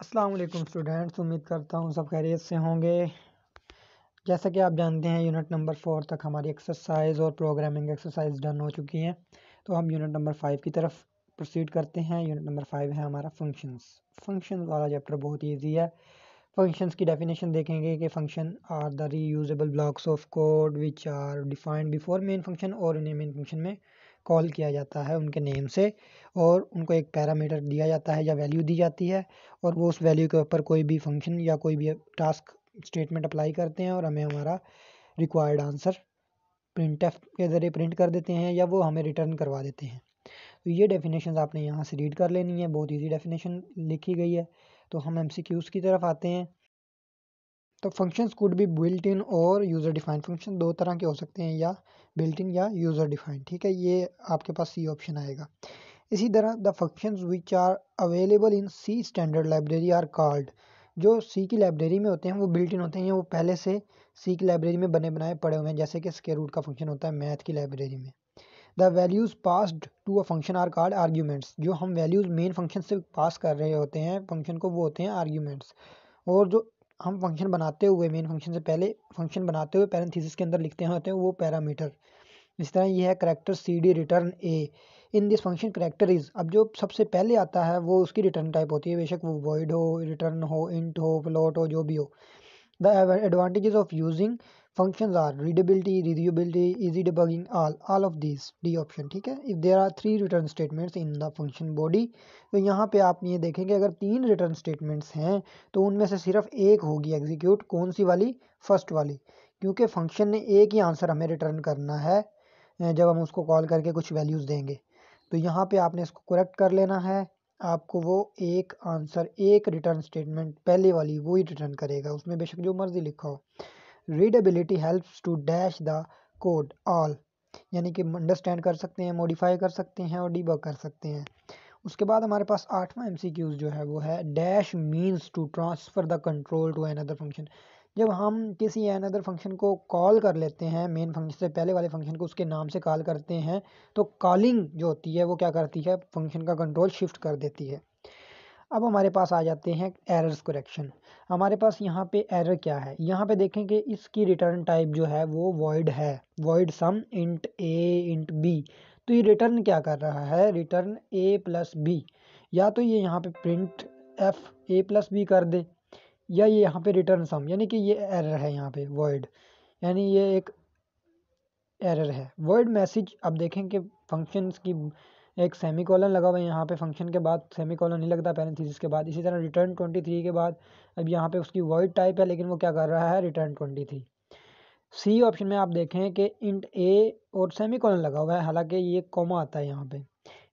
अस्सलाम वालेकुम स्टूडेंट्स, उम्मीद करता हूँ सब खैरियत से होंगे। जैसा कि आप जानते हैं यूनिट नंबर 4 तक हमारी एक्सरसाइज और प्रोग्रामिंग एक्सरसाइज डन हो चुकी हैं। तो हम यूनिट नंबर 5 की तरफ प्रोसीड करते हैं। यूनिट नंबर 5 है हमारा फंक्शंस वाला चैप्टर बहुत ईजी है। फंक्शंस की डेफिनेशन देखेंगे कि function are the reusable blocks of code which are defined before main function और इन्हें मेन फंक्शन में कॉल किया जाता है उनके नेम से, और उनको एक पैरामीटर दिया जाता है या वैल्यू दी जाती है, और वो उस वैल्यू के ऊपर कोई भी फंक्शन या कोई भी टास्क स्टेटमेंट अप्लाई करते हैं और हमें हमारा रिक्वायर्ड आंसर प्रिंटफ के ज़रिए प्रिंट कर देते हैं या वो हमें रिटर्न करवा देते हैं। तो ये डेफिनेशन आपने यहाँ से रीड कर लेनी है, बहुत ईजी डेफिनेशन लिखी गई है। तो हम एमसीक्यूज़ की तरफ आते हैं। तो functions could be built in और यूज़र डिफाइंड। फंक्शन दो तरह के हो सकते हैं, या बिल्ट इन या यूज़र डिफाइंड। ठीक है, ये आपके पास सी ऑप्शन आएगा। इसी तरह the functions which are available in C standard library are called. जो सी की लाइब्रेरी में होते हैं वो बिल्ट इन होते हैं, वो पहले से सी की लाइब्रेरी में बने बनाए पड़े हुए हैं, जैसे कि स्क्वायर रूट का फंक्शन होता है मैथ की लाइब्रेरी में। The values passed to a function are called arguments. जो हम वैल्यूज़ मेन फंक्शन से पास कर रहे होते हैं फंक्शन को, वो होते हैं आर्ग्यूमेंट्स। और जो हम फंक्शन बनाते हुए मेन फंक्शन से पहले फंक्शन बनाते हुए पैरेंथेसिस के अंदर लिखते हैं होते हैं वो पैरामीटर। इस तरह ये है character C D return A. In this function character is, अब जो सबसे पहले आता है वो उसकी रिटर्न टाइप होती है, बेशक वो वॉइड हो, रिटर्न हो, इंट हो, फ्लोट हो, जो भी हो। The advantages of using functions are readability, reviewability, easy debugging, all of this D option. ठीक है, if there are 3 return statements in the function body, तो यहाँ पे आप ये देखेंगे अगर 3 रिटर्न स्टेटमेंट्स हैं तो उनमें से सिर्फ एक होगी एग्जीक्यूट, कौन सी वाली? फर्स्ट वाली, क्योंकि फंक्शन ने एक ही आंसर हमें रिटर्न करना है जब हम उसको कॉल करके कुछ वैल्यूज़ देंगे। तो यहाँ पे आपने इसको करेक्ट कर लेना है। आपको वो एक आंसर, एक रिटर्न स्टेटमेंट पहले वाली वो ही रिटर्न करेगा, उसमें बेशक जो मर्जी लिखा हो। Readability helps to dash the code all, यानी कि अंडरस्टैंड कर सकते हैं, मॉडिफाई कर सकते हैं और डीबग कर सकते हैं। उसके बाद हमारे पास 8वां एमसीक्यूज जो है वो है dash means to transfer the control to another function. जब हम किसी अनदर फंक्शन को कॉल कर लेते हैं, मेन फंक्शन से पहले वाले फंक्शन को उसके नाम से कॉल करते हैं, तो कॉलिंग जो होती है वो क्या करती है? फंक्शन का कंट्रोल शिफ्ट कर देती है। अब हमारे पास आ जाते हैं एरर्स करेक्शन। हमारे पास यहाँ पे एरर क्या है? यहाँ पे देखें कि इसकी रिटर्न टाइप जो है वो वॉइड है, void sum int A int B. तो ये रिटर्न क्या कर रहा है? Return A plus B. या तो ये यहाँ पे print F A plus B कर दे, या ये यहाँ पे रिटर्न सम, यानी कि ये एरर है यहाँ पे वॉइड, यानी ये एक एरर है। वर्ड मैसेज, अब देखें कि फंक्शंस की एक सेमीकोलन लगा हुआ है यहाँ पे, फंक्शन के बाद सेमीकोलन नहीं लगता पैरेंथेसिस के बाद। इसी तरह रिटर्न 23 के बाद अब यहाँ पे उसकी वर्ड टाइप है, लेकिन वो क्या कर रहा है? रिटर्न 23। सी ऑप्शन में आप देखें कि इंट ए और सेमीकोलन लगा हुआ है, हालांकि ये कॉमा आता है यहाँ पे।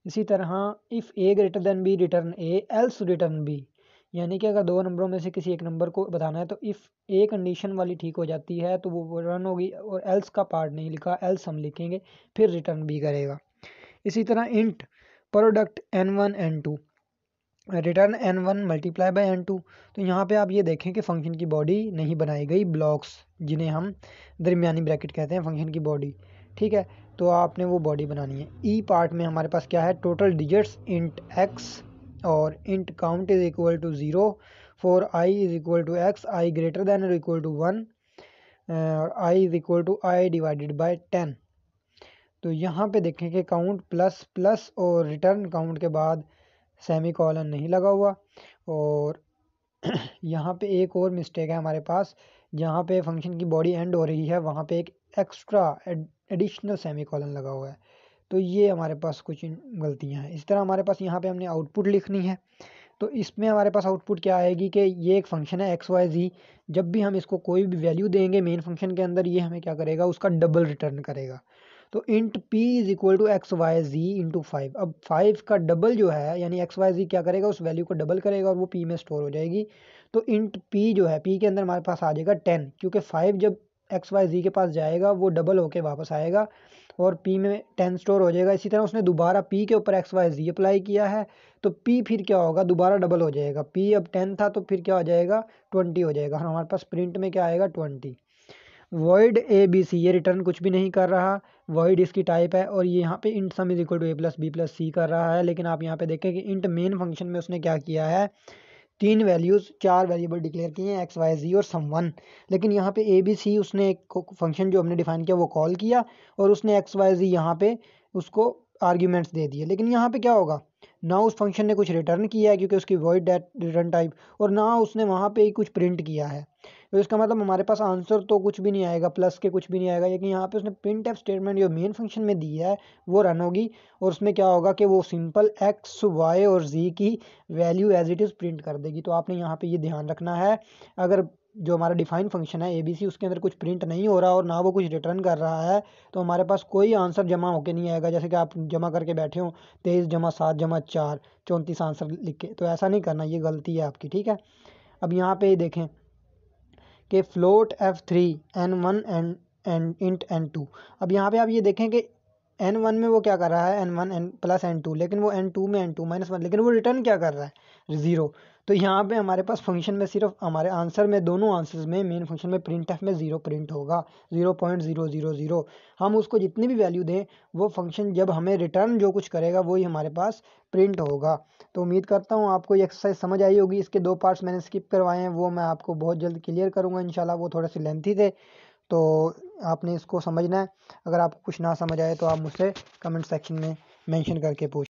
इसी तरह if A greater than B return A else return B, यानी कि अगर दो नंबरों में से किसी एक नंबर को बताना है तो इफ़ ए कंडीशन वाली ठीक हो जाती है तो वो रन होगी, और एल्स का पार्ट नहीं लिखा, एल्स हम लिखेंगे, फिर रिटर्न बी करेगा। इसी तरह int product n1 n2 return n1 multiply by n2। तो यहाँ पे आप ये देखें कि फंक्शन की बॉडी नहीं बनाई गई, ब्लॉक्स जिन्हें हम दरमियानी ब्रैकेट कहते हैं फंक्शन की बॉडी। ठीक है, तो आपने वो बॉडी बनानी है। ई पार्ट में हमारे पास क्या है? टोटल डिजिट्स इंट x, और int count is equal to 0 for i is equal to x, i greater than और इक्वल टू 1, और i is equal to i divided by 10। तो यहाँ पे देखें कि काउंट प्लस प्लस और रिटर्न काउंट के बाद सेमी कॉलन नहीं लगा हुआ। और यहाँ पे एक और मिस्टेक है हमारे पास, जहाँ पे फंक्शन की बॉडी एंड हो रही है वहाँ पे एक एक्स्ट्रा एडिशनल सेमी कॉलन लगा हुआ है। तो ये हमारे पास कुछ गलतियाँ हैं। इस तरह हमारे पास यहाँ पे हमने आउटपुट लिखनी है। तो इसमें हमारे पास आउटपुट क्या आएगी कि ये एक फंक्शन है एक्स वाई जी, जब भी हम इसको कोई भी वैल्यू देंगे मेन फंक्शन के अंदर, ये हमें क्या करेगा? उसका डबल रिटर्न करेगा। तो int p is equal to X Y G into 5। अब 5 का डबल जो है, यानी एक्स वाई जी क्या करेगा? उस वैल्यू को डबल करेगा और वो p में स्टोर हो जाएगी। तो इंट p जो है, p के अंदर हमारे पास आ जाएगा 10, क्योंकि 5 जब एक्स वाई जी के पास जाएगा वो डबल होके वापस आएगा और p में 10 स्टोर हो जाएगा। इसी तरह उसने दोबारा p के ऊपर एक्स वाई जी अप्लाई किया है, तो p फिर क्या होगा? दोबारा डबल हो जाएगा। p अब 10 था तो फिर क्या हो जाएगा? 20 हो जाएगा। और हमारे पास प्रिंट में क्या आएगा? 20। वॉइड ए बी सी, ये रिटर्न कुछ भी नहीं कर रहा, वॉइड इसकी टाइप है। और ये यहाँ पे int sum is equal to A plus B plus C कर रहा है, लेकिन आप यहाँ पे देखें कि इंट मेन फंक्शन में उसने क्या किया है? 4 वेरिएबल डिक्लेयर किए हैं, एक्स वाई जी और सम वन। लेकिन यहाँ पे ए बी सी उसने एक फंक्शन जो हमने डिफाइन किया वो कॉल किया और उसने एक्स वाई जी यहाँ पे उसको आर्ग्यूमेंट्स दे दिए। लेकिन यहाँ पे क्या होगा, ना उस फंक्शन ने कुछ रिटर्न किया है क्योंकि उसकी वॉइड डेट रिटर्न टाइप, और ना उसने वहाँ पे ही कुछ प्रिंट किया है। तो इसका मतलब हमारे पास आंसर तो कुछ भी नहीं आएगा, प्लस के कुछ भी नहीं आएगा। लेकिन यहाँ पे उसने प्रिंट एफ स्टेटमेंट जो मेन फंक्शन में दी है वो रन होगी और उसमें क्या होगा कि वो सिंपल एक्स वाई और जी की value as it is print कर देगी। तो आपने यहाँ पे ये ध्यान रखना है, अगर जो हमारा डिफाइन फंक्शन है ABC उसके अंदर कुछ प्रिंट नहीं हो रहा और ना वो कुछ रिटर्न कर रहा है तो हमारे पास कोई आंसर जमा होके नहीं आएगा। जैसे कि आप जमा करके बैठे हो 23 जमा 7 जमा 4 34 आंसर लिख के, तो ऐसा नहीं करना, ये गलती है आपकी, ठीक है। अब यहाँ पे देखें कि float F3 N1 and int N2। अब यहाँ पे आप ये देखें कि N1 में वो क्या कर रहा है, N1 N प्लस N2, लेकिन वो N2 में N2 माइनस 1, लेकिन वो रिटर्न क्या कर रहा है, 0। तो यहाँ पे हमारे पास फंक्शन में सिर्फ हमारे आंसर में, दोनों आंसर्स में मेन फंक्शन में प्रिंट एफ में 0 प्रिंट होगा, 0.000। हम उसको जितनी भी वैल्यू दें वो फंक्शन जब हमें रिटर्न जो कुछ करेगा वही हमारे पास प्रिंट होगा। तो उम्मीद करता हूँ आपको ये एक्सरसाइज समझ आई होगी। इसके 2 पार्ट्स मैंने स्किप करवाए हैं, वो मैं आपको बहुत जल्द क्लियर करूँगा इंशाल्लाह। वो थोड़े से लेंथी थे तो आपने इसको समझना है। अगर आपको कुछ ना समझ आए तो आप मुझसे कमेंट सेक्शन में मेंशन करके पूछ